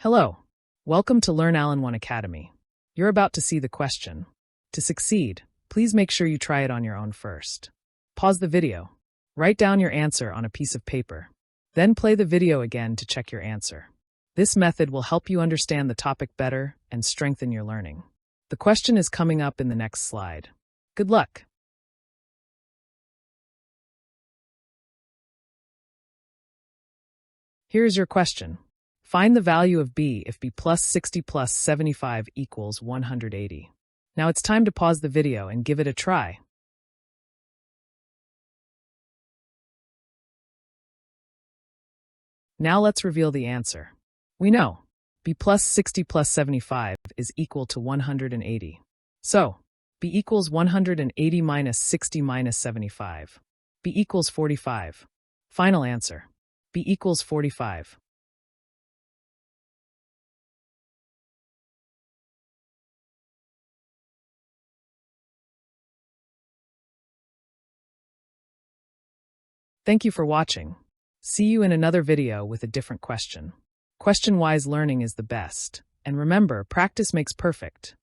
Hello. Welcome to Learn All-in-One Academy. You're about to see the question. To succeed, please make sure you try it on your own first. Pause the video. Write down your answer on a piece of paper. Then play the video again to check your answer. This method will help you understand the topic better and strengthen your learning. The question is coming up in the next slide. Good luck. Here's your question. Find the value of b if b plus 60 plus 75 equals 180. Now it's time to pause the video and give it a try. Now let's reveal the answer. We know b plus 60 plus 75 is equal to 180. So, b equals 180 minus 60 minus 75. b equals 45. Final answer. b equals 45. Thank you for watching. See you in another video with a different question. Question-wise learning is the best. And remember, practice makes perfect.